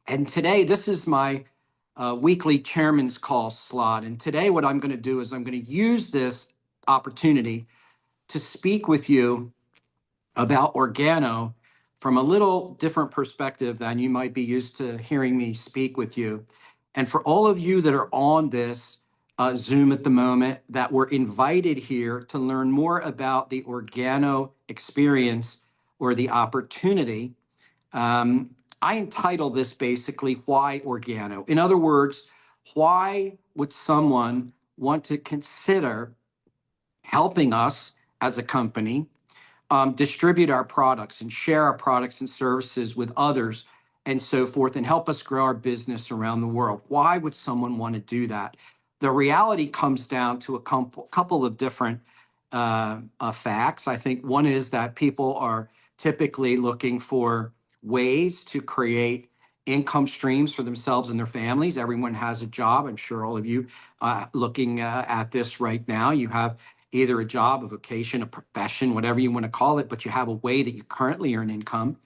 And today, this is my weekly chairman's call slot. And today, what I'm going to do is I'm going to use this opportunity to speak with you about organo from a little different perspective than you might be used to hearing me speak with you. And for all of you that are on this Zoom at the moment, that were invited here to learn more about the organo experience or the opportunity, um, I entitle this basically Why Organo? In other words, why would someone want to consider helping us as a company distribute our products and share our products and services with others and so forth, and help us grow our business around the world? Why would someone want to do that? The reality comes down to a couple of different facts. I think one is that people are typically looking for ways to create income streams for themselves and their families. Everyone has a job. I'm sure all of you looking at this right now, you have either a job, a vocation, a profession, whatever you want to call it, but you have a way that you currently earn income.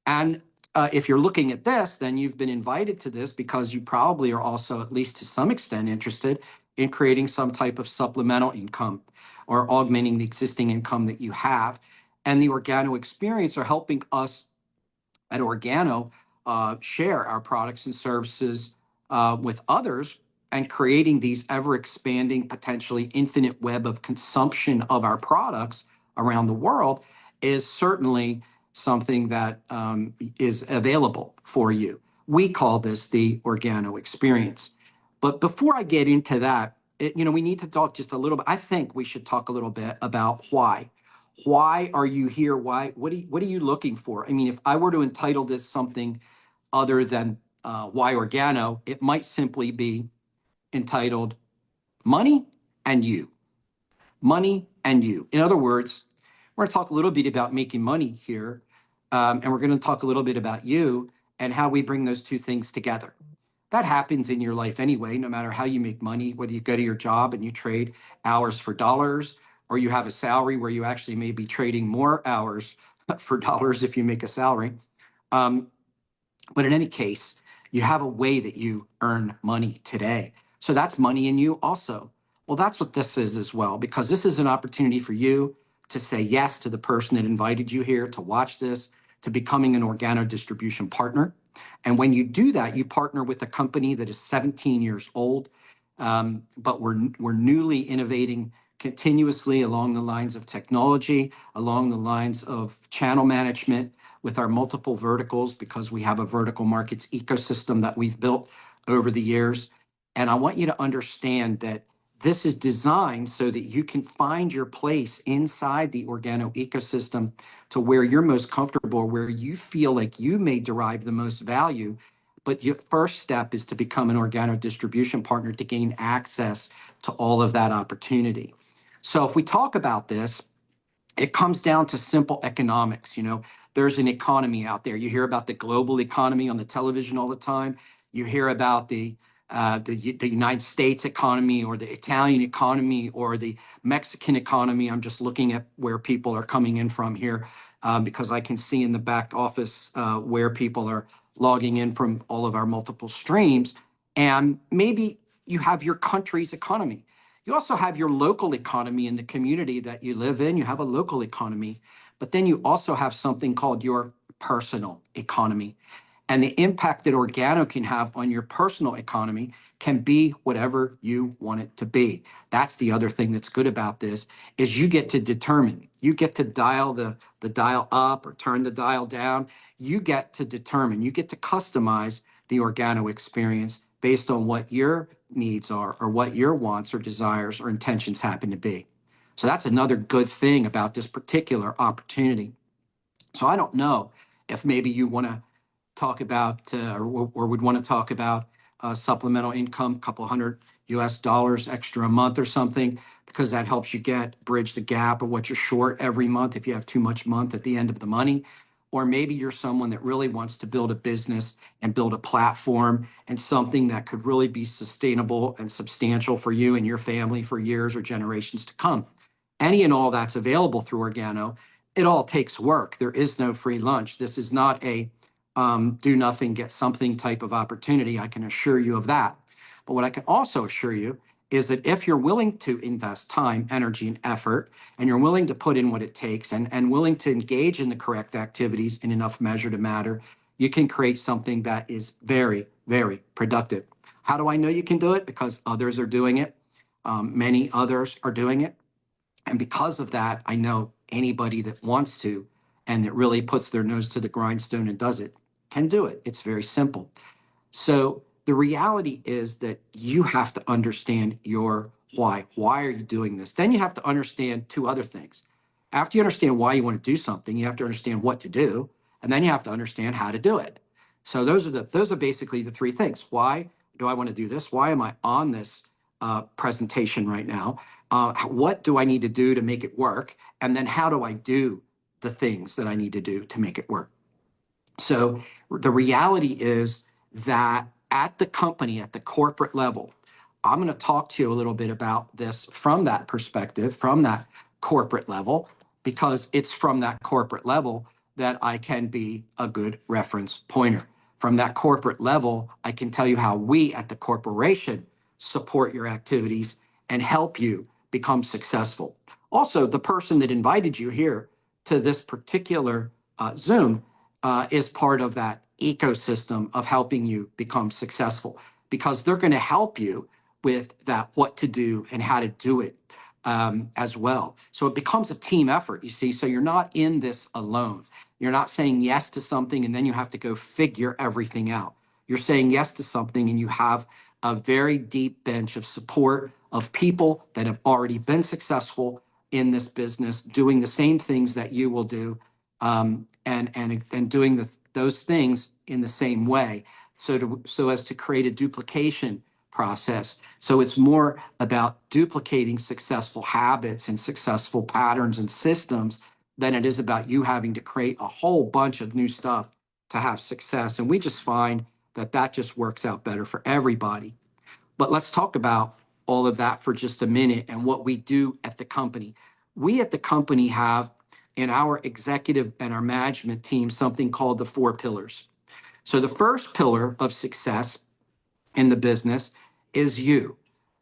And if you're looking at this, then you've been invited to this because you probably are also, at least to some extent, interested in creating some type of supplemental income or augmenting the existing income that you have. And the Organo experience are helping us at Organo share our products and services with others and creating these ever expanding, potentially infinite web of consumption of our products around the world is certainly something that is available for you. We call this the Organo experience. But before I get into that, we need to talk just a little bit. I think we should talk a little bit about why. Why are you here? Why? What are you looking for? I mean, if I were to entitle this something other than Why Organo, it might simply be entitled Money and You. Money and You. In other words, we're going to talk a little bit about making money here, and we're going to talk a little bit about you and how we bring those two things together. That happens in your life anyway, no matter how you make money, whether you go to your job and you trade hours for dollars, or you have a salary where you actually may be trading more hours for dollars if you make a salary. Um, but in any case, you have a way that you earn money today. So that's money in you also. Well, that's what this is as well, because this is an opportunity for you to say yes to the person that invited you here to watch this, to becoming an Organo distribution partner. And when you do that, you partner with a company that is 17 years old, but we're newly innovating continuously along the lines of technology, along the lines of channel management, with our multiple verticals, because we have a vertical markets ecosystem that we've built over the years. And I want you to understand that this is designed so that you can find your place inside the Organo ecosystem to where you're most comfortable, where you feel like you may derive the most value. But your first step is to become an Organo distribution partner to gain access to all of that opportunity. So if we talk about this, it comes down to simple economics. There's an economy out there. You hear about the global economy on the television all the time. You hear about the United States economy, or the Italian economy, or the Mexican economy. I'm just looking at where people are coming in from here, because I can see in the back office where people are logging in from all of our multiple streams. And maybe you have your country's economy. You also have your local economy in the community that you live in. You have a local economy, but then you also have something called your personal economy. And the impact that Organo can have on your personal economy can be whatever you want it to be. That's the other thing that's good about this, is you get to determine. You get to dial the dial up or turn the dial down. You get to determine. You get to customize the Organo experience based on what your needs are, or what your wants or desires or intentions happen to be. So that's another good thing about this particular opportunity. So I don't know if maybe you want to talk about or would want to talk about supplemental income, a couple hundred US dollars extra a month or something, because that helps you bridge the gap of what you're short every month if you have too much month at the end of the money. Or maybe you're someone that really wants to build a business and build a platform and something that could really be sustainable and substantial for you and your family for years or generations to come. Any and all that's available through Organo. It all takes work. There is no free lunch. This is not a do nothing, get something type of opportunity. I can assure you of that. But what I can also assure you is that if you're willing to invest time, energy, and effort, and you're willing to put in what it takes and willing to engage in the correct activities in enough measure to matter, you can create something that is very, very productive. How do I know you can do it? Because others are doing it. Many others are doing it. And because of that, I know anybody that wants to and that really puts their nose to the grindstone and does it can do it. It's very simple. So the reality is that you have to understand your why. Why are you doing this? Then you have to understand two other things. After you understand why you want to do something, you have to understand what to do, and then you have to understand how to do it. So those are basically the three things. Why do I want to do this? Why am I on this presentation right now? What do I need to do to make it work? And then how do I do the things that I need to do to make it work? So the reality is that at the company, at the corporate level, I'm going to talk to you a little bit about this from that perspective, from that corporate level, because it's from that corporate level that I can be a good reference pointer. From that corporate level, I can tell you how we at the corporation support your activities and help you become successful. Also, the person that invited you here to this particular Zoom is part of that ecosystem of helping you become successful, because they're going to help you with that, what to do and how to do it as well. So it becomes a team effort, you see. So you're not in this alone. You're not saying yes to something and then you have to go figure everything out. You're saying yes to something and you have a very deep bench of support of people that have already been successful in this business, doing the same things that you will do, and doing those things in the same way, so as to create a duplication process. So it's more about duplicating successful habits and successful patterns and systems than it is about you having to create a whole bunch of new stuff to have success. And we just find that that just works out better for everybody. But let's talk about all of that for just a minute and what we do at the company. We at the company have in our executive and our management team something called the 4 pillars. So the first pillar of success in the business is you,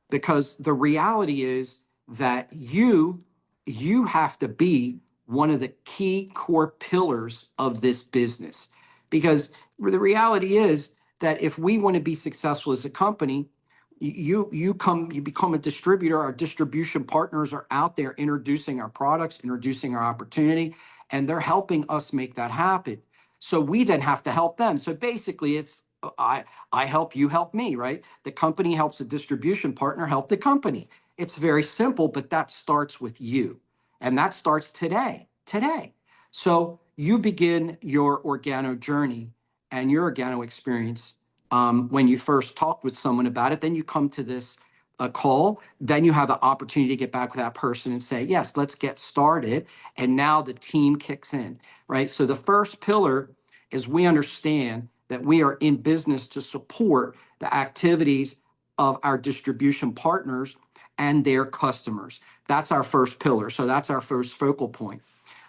because the reality is that you have to be one of the key core pillars of this business, because the reality is that if we want to be successful as a company, you become a distributor. Our distribution partners are out there introducing our products, introducing our opportunity, and they're helping us make that happen. So we then have to help them. So basically it's I help you, help me, right? The company helps the distribution partner help the company. It's very simple, but that starts with you. And that starts today. So you begin your organo journey and your organo experience when you first talk with someone about it. Then you come to this call. Then you have the opportunity to get back with that person and say, yes, let's get started. And now the team kicks in, right? So the first pillar is we understand that we are in business to support the activities of our distribution partners and their customers. That's our first pillar. So that's our first focal point.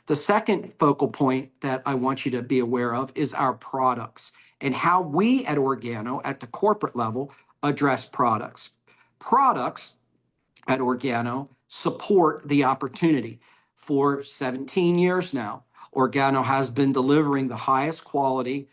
The second focal point that I want you to be aware of is our products and how we at Organo at the corporate level address products. Products at Organo support the opportunity. For 17 years now, Organo has been delivering the highest quality,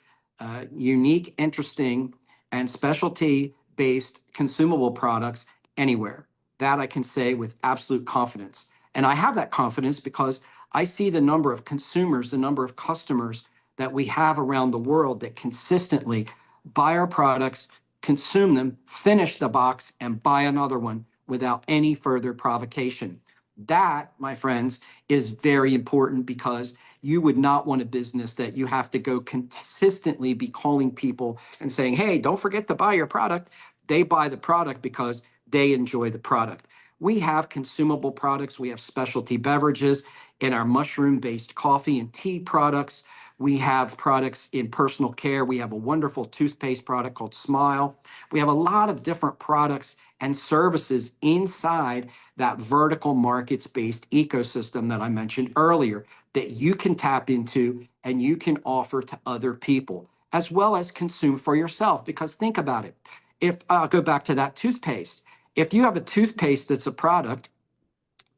unique, interesting, and specialty-based consumable products anywhere. That I can say with absolute confidence. And I have that confidence because I see the number of consumers, the number of customers that we have around the world that consistently buy our products, consume them, finish the box, and buy another one without any further provocation. That, my friends, is very important, because you would not want a business that you have to go consistently be calling people and saying, hey, don't forget to buy your product. They buy the product because they enjoy the product. We have consumable products. We have specialty beverages in our mushroom-based coffee and tea products. We have products in personal care. We have a wonderful toothpaste product called Smile. We have a lot of different products and services inside that vertical markets-based ecosystem that I mentioned earlier that you can tap into and you can offer to other people as well as consume for yourself. Because think about it. If I'll go back to that toothpaste, if you have a toothpaste that's a product,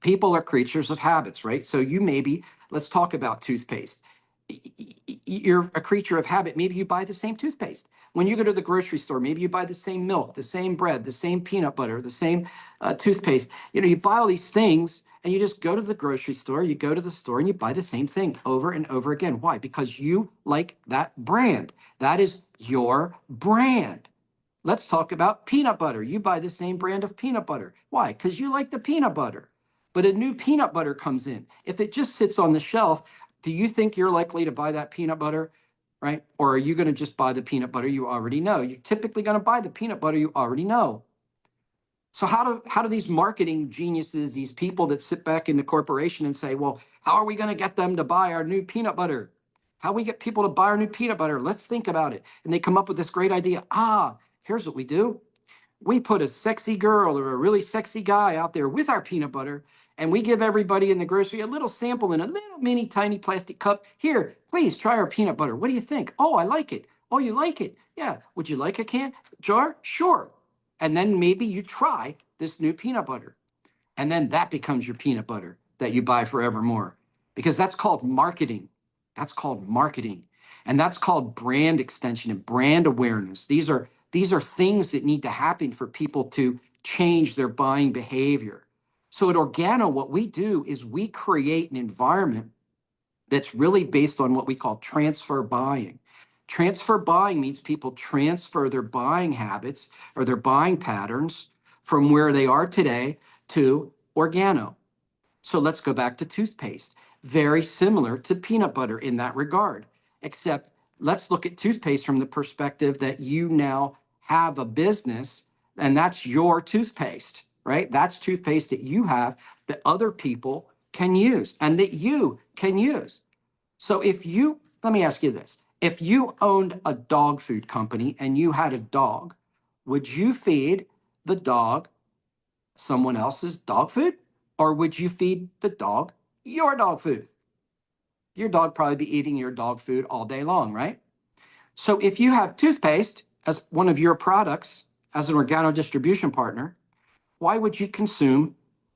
people are creatures of habits, right? So you maybe, let's talk about toothpaste. You're a creature of habit. Maybe you buy the same toothpaste. When you go to the grocery store, maybe you buy the same milk, the same bread, the same peanut butter, the same toothpaste. You know, you buy all these things and you just go to the grocery store, you go to the store and you buy the same thing over and over again. Why? Because you like that brand. That is your brand. Let's talk about peanut butter. You buy the same brand of peanut butter. Why? Because you like the peanut butter. But a new peanut butter comes in. If it just sits on the shelf, do you think you're likely to buy that peanut butter, right? Or are you going to just buy the peanut butter you already know? You're typically going to buy the peanut butter you already know. So how do these marketing geniuses, these people that sit back in the corporation and say, well, how are we going to get them to buy our new peanut butter? How we get people to buy our new peanut butter? Let's think about it. And they come up with this great idea. Here's what we do. We put a sexy girl or a really sexy guy out there with our peanut butter, and we give everybody in the grocery a little sample in a little mini tiny plastic cup. Here, please try our peanut butter. What do you think? Oh, I like it. Oh, you like it? Yeah. Would you like a jar? Sure. And then maybe you try this new peanut butter. And then that becomes your peanut butter that you buy forevermore. Because that's called marketing. That's called marketing. And that's called brand extension and brand awareness. These are things that need to happen for people to change their buying behavior. So at Organo, what we do is we create an environment that's really based on what we call transfer buying. Transfer buying means people transfer their buying habits or their buying patterns from where they are today to Organo. So let's go back to toothpaste. Very similar to peanut butter in that regard, except let's look at toothpaste from the perspective that you now have a business and that's your toothpaste, right? That's toothpaste that you have that other people can use and that you can use. So let me ask you this. If you owned a dog food company and you had a dog, would you feed the dog someone else's dog food? Or would you feed the dog your dog food? Your dog probably be eating your dog food all day long, right? So if you have toothpaste as one of your products, as an Organo distribution partner, why would you consume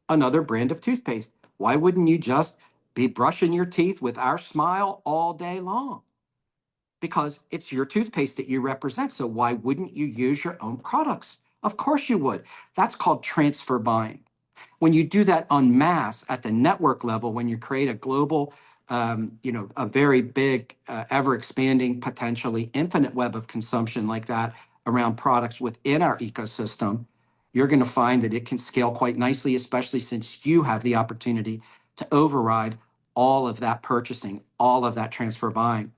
another brand of toothpaste? Why wouldn't you just be brushing your teeth with our smile all day long? Because it's your toothpaste that you represent. So why wouldn't you use your own products? Of course you would. That's called transfer buying. When you do that en masse at the network level, when you create a global, a very big, ever expanding, potentially infinite web of consumption like that around products within our ecosystem, you're going to find that it can scale quite nicely, especially since you have the opportunity to override all of that purchasing, all of that transfer buying.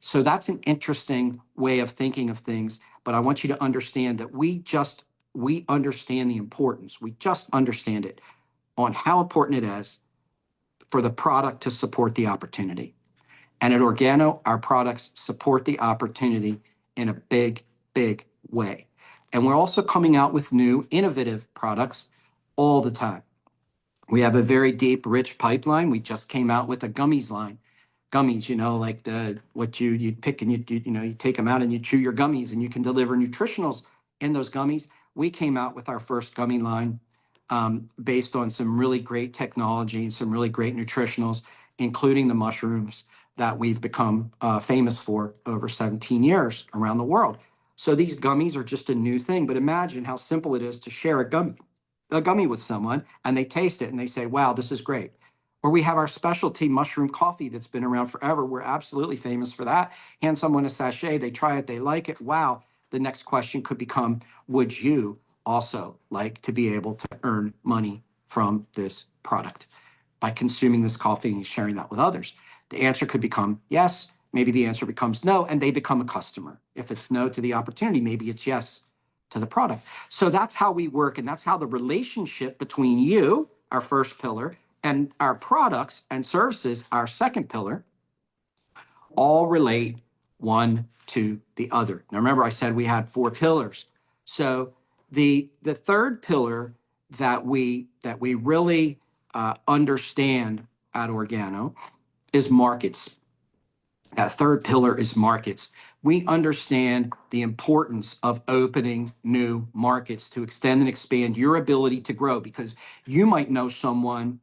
So that's an interesting way of thinking of things. But I want you to understand that we understand the importance. We just understand it on how important it is for the product to support the opportunity. And at Organo, our products support the opportunity in a big, big way. And we're also coming out with new innovative products all the time. We have a very deep, rich pipeline. We just came out with a gummies line. Gummies, like what you pick and you take them out and you chew your gummies and you can deliver nutritionals in those gummies. We came out with our first gummy line based on some really great technology and some really great nutritionals, including the mushrooms that we've become famous for over 17 years around the world. So these gummies are just a new thing, but imagine how simple it is to share a gummy with someone and they taste it and they say, wow, this is great. Or we have our specialty mushroom coffee that's been around forever. We're absolutely famous for that. Hand someone a sachet, they try it, they like it. Wow. The next question could become, would you also like to be able to earn money from this product by consuming this coffee and sharing that with others? The answer could become yes. Maybe the answer becomes no, and they become a customer. If it's no to the opportunity, maybe it's yes to the product. So that's how we work, and that's how the relationship between you, our first pillar, and our products and services, our second pillar, all relate one to the other. Now, remember, I said we had 4 pillars. So the third pillar that we really understand at Organo is markets. That third pillar is markets. We understand the importance of opening new markets to extend and expand your ability to grow, because you might know someone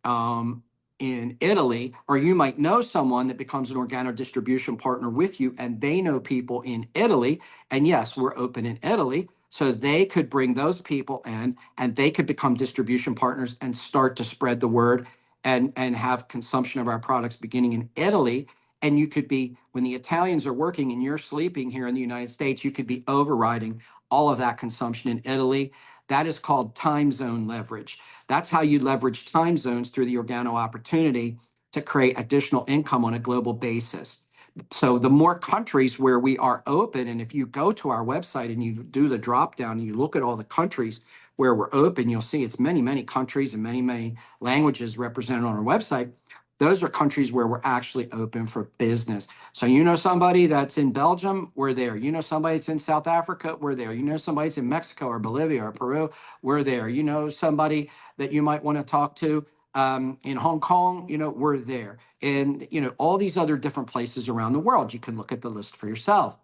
um, in Italy, or you might know someone that becomes an organo distribution partner with you, and they know people in Italy. And yes, we're open in Italy. So they could bring those people in, and they could become distribution partners and start to spread the word and have consumption of our products beginning in Italy. And you could be, when the Italians are working and you're sleeping here in the United States, you could be overriding all of that consumption in Italy. That is called time zone leverage. That's how you leverage time zones through the Organo opportunity to create additional income on a global basis. So the more countries where we are open, and if you go to our website and you do the drop down and you look at all the countries where we're open, you'll see it's many, many countries and many, many languages represented on our website. Those are countries where we're actually open for business. So you know somebody that's in Belgium, we're there. You know somebody that's in South Africa, we're there. You know somebody that's in Mexico or Bolivia or Peru, we're there. You know somebody that you might want to talk to in Hong Kong, we're there. And, all these other different places around the world, you can look at the list for yourself.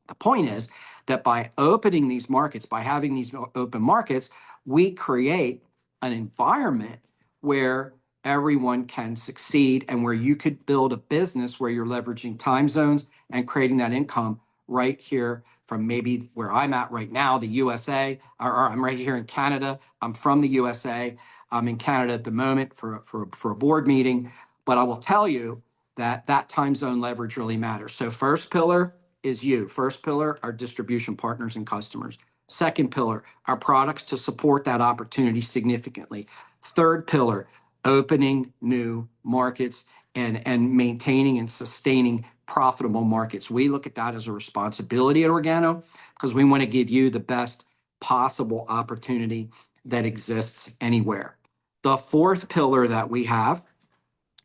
The point is that by opening these markets, by having these open markets, we create an environment where everyone can succeed and where you could build a business where you're leveraging time zones and creating that income right here from maybe where I'm at right now, the USA, or I'm right here in Canada. I'm from the USA. I'm in Canada at the moment for a board meeting. But I will tell you that that time zone leverage really matters. So first pillar is you. First pillar, our distribution partners and customers. Second pillar, our products to support that opportunity significantly. Third pillar, opening new markets and maintaining and sustaining profitable markets. We look at that as a responsibility at Organo because we want to give you the best possible opportunity that exists anywhere. The fourth pillar that we have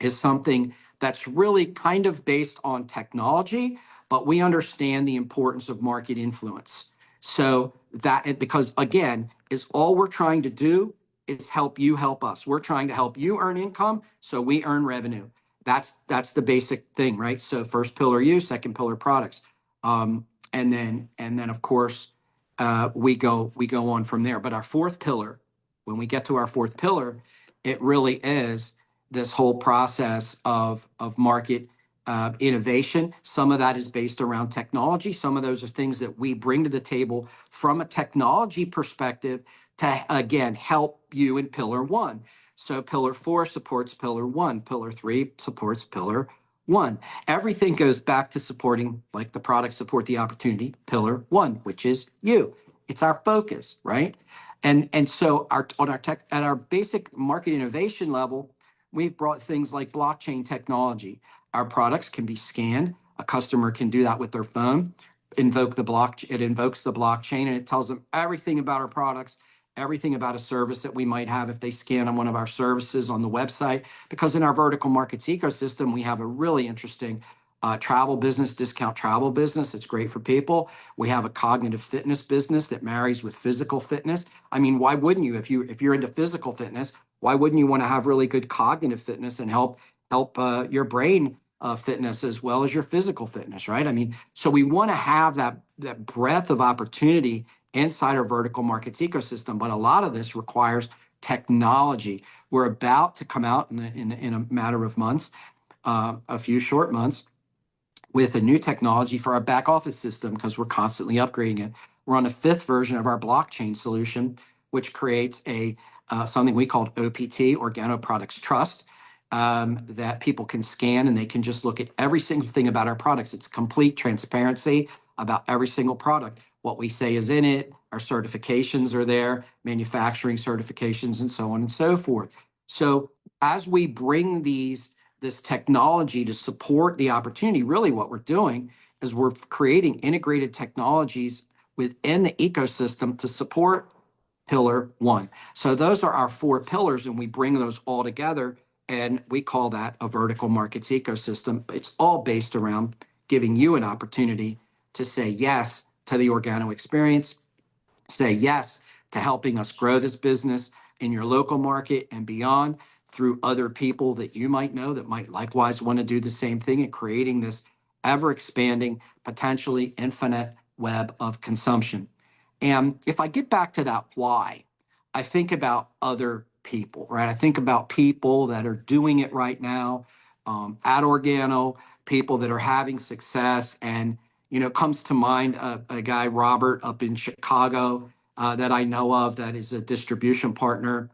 is something that's really kind of based on technology, but we understand the importance of market influence. So that, because again, is all we're trying to do is help you help us. We're trying to help you earn income so we earn revenue. That's the basic thing, right? So first pillar you, second pillar products, and then of course we go on from there. But our fourth pillar, when we get to our fourth pillar, it really is this whole process of market innovation. Some of that is based around technology. Some of those are things that we bring to the table from a technology perspective to, again, help you in pillar one. So pillar four supports pillar one. Pillar three supports pillar one. Everything goes back to supporting, like the products support the opportunity, pillar one, which is you. It's our focus, right? And so at our basic market innovation level, we've brought things like blockchain technology. Our products can be scanned. A customer can do that with their phone, it invokes the blockchain, and it tells them everything about our products, everything about a service that we might have if they scan on one of our services on the website. Because in our vertical markets ecosystem, we have a really interesting travel business, discount travel business. It's great for people. We have a cognitive fitness business that marries with physical fitness. I mean, why wouldn't you? If you're into physical fitness, why wouldn't you want to have really good cognitive fitness and help your brain fitness as well as your physical fitness, right? I mean, so we want to have that breadth of opportunity inside our vertical markets ecosystem, but a lot of this requires technology. We're about to come out in a matter of months, a few short months, with a new technology for our back office system because we're constantly upgrading it. We're on the fifth version of our blockchain solution, which creates something we call OPT, Organo Products Trust, that people can scan and they can just look at every single thing about our products. It's complete transparency about every single product. What we say is in it, our certifications are there, manufacturing certifications, and so on and so forth. So as we bring this technology to support the opportunity, really what we're doing is we're creating integrated technologies within the ecosystem to support pillar one. So those are our four pillars, and we bring those all together, and we call that a vertical markets ecosystem. It's all based around giving you an opportunity to say yes to the Organo experience, say yes to helping us grow this business in your local market and beyond through other people that you might know that might likewise want to do the same thing, and creating this ever expanding, potentially infinite web of consumption. And if I get back to that why, I think about other people, right? I think about people that are doing it right now at Organo, people that are having success. And, comes to mind a guy, Robert, up in Chicago that I know of that is a distribution partner.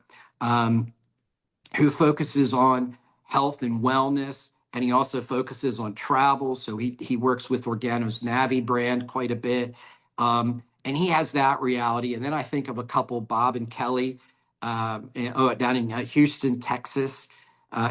Who focuses on health and wellness, and he also focuses on travel. So he works with Organo's Navi brand quite a bit, and he has that reality. And then I think of a couple, Bob and Kelly, down in Houston, Texas,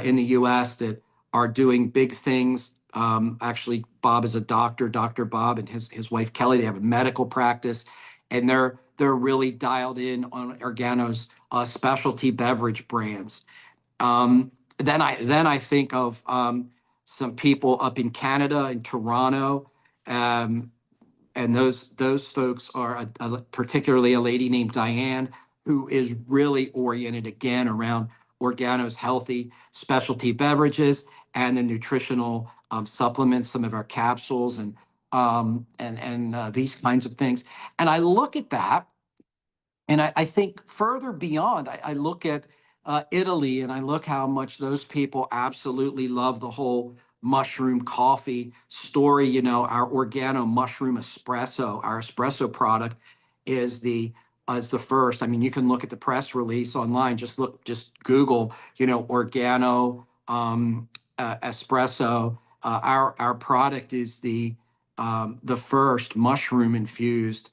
in the U.S. that are doing big things. Actually, Bob is a doctor, Dr. Bob, and his wife Kelly. They have a medical practice, and they're really dialed in on Organo's specialty beverage brands. Then I think of some people up in Canada, in Toronto, um, and those folks are particularly a lady named Diane, who is really oriented again around Organo's healthy specialty beverages and the nutritional supplements, some of our capsules and these kinds of things. And I look at that, and I think further beyond. I look at Italy, and I look how much those people absolutely love the whole mushroom coffee story. Our Organo mushroom espresso, our espresso product, is the first. I mean, you can look at the press release online. Just Google, Organo espresso. Our product is the first mushroom infused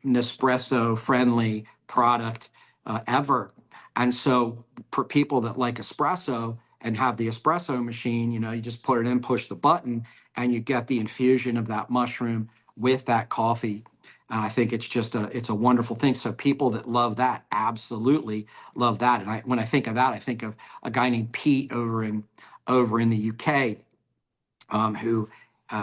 Nespresso friendly product ever. And so for people that like espresso and have the espresso machine, you just put it in, push the button, and you get the infusion of that mushroom with that coffee. I think it's a wonderful thing. So people that love that absolutely love that. And when I think of that, I think of a guy named Pete over in the UK, who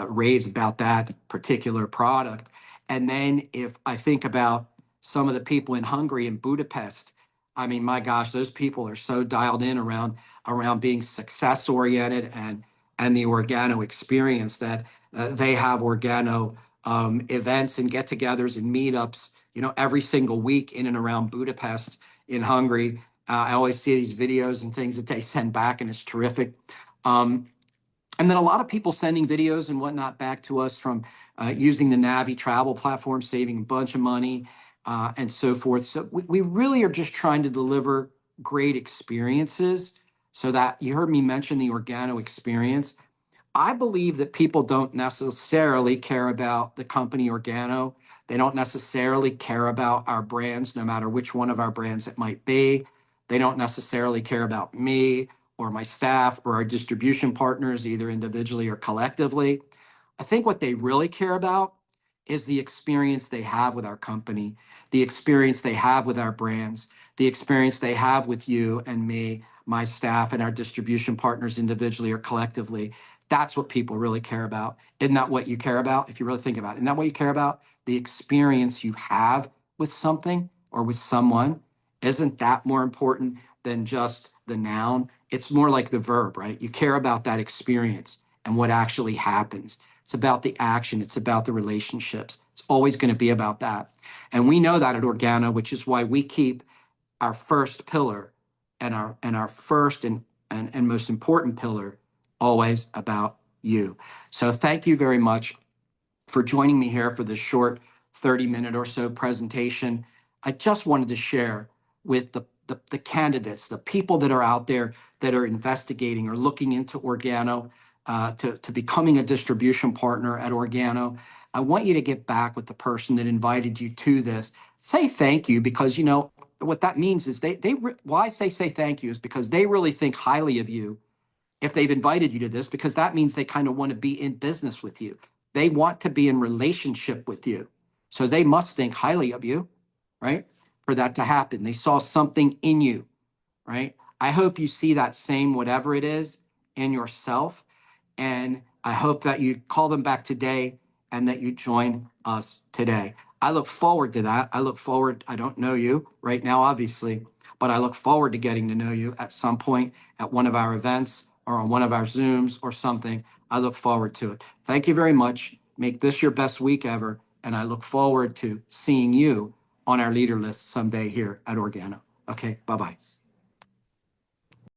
raves about that particular product. And then if I think about some of the people in Hungary and Budapest, I mean, my gosh, those people are so dialed in around being success oriented and the Organo experience that they have Organo events and get-togethers and meetups, every single week in and around Budapest in Hungary. I always see these videos and things that they send back, and it's terrific. And then a lot of people sending videos and whatnot back to us from using the Navi travel platform, saving a bunch of money, and so forth. So we really are just trying to deliver great experiences. So that you heard me mention the Organo experience. I believe that people don't necessarily care about the company Organo. They don't necessarily care about our brands, no matter which one of our brands it might be. They don't necessarily care about me or my staff or our distribution partners, either individually or collectively. I think what they really care about is the experience they have with our company, the experience they have with our brands, the experience they have with you and me, my staff, and our distribution partners individually or collectively. That's what people really care about. Isn't that what you care about? If you really think about it, isn't that what you care about? The experience you have with something or with someone. Isn't that more important than just the noun? It's more like the verb, right? You care about that experience and what actually happens. It's about the action. It's about the relationships. It's always going to be about that. And we know that at Organo, which is why we keep our first pillar and our first and most important pillar always about you. So thank you very much for joining me here for this short 30-minute or so presentation. I just wanted to share with the candidates, the people that are out there that are investigating or looking into Organo, to becoming a distribution partner at Organo. I want you to get back with the person that invited you to this. Say thank you, because what that means is why I say thank you is because they really think highly of you if they've invited you to this, because that means they kind of want to be in business with you. They want to be in relationship with you. So they must think highly of you, right? For that to happen. They saw something in you, right? I hope you see that same whatever it is in yourself. And I hope that you call them back today and that you join us today. I look forward to that. I look forward. I don't know you right now, obviously, but I look forward to getting to know you at some point at one of our events or on one of our Zooms or something. I look forward to it. Thank you very much. Make this your best week ever. And I look forward to seeing you on our leader list someday here at Organo. Okay, bye-bye.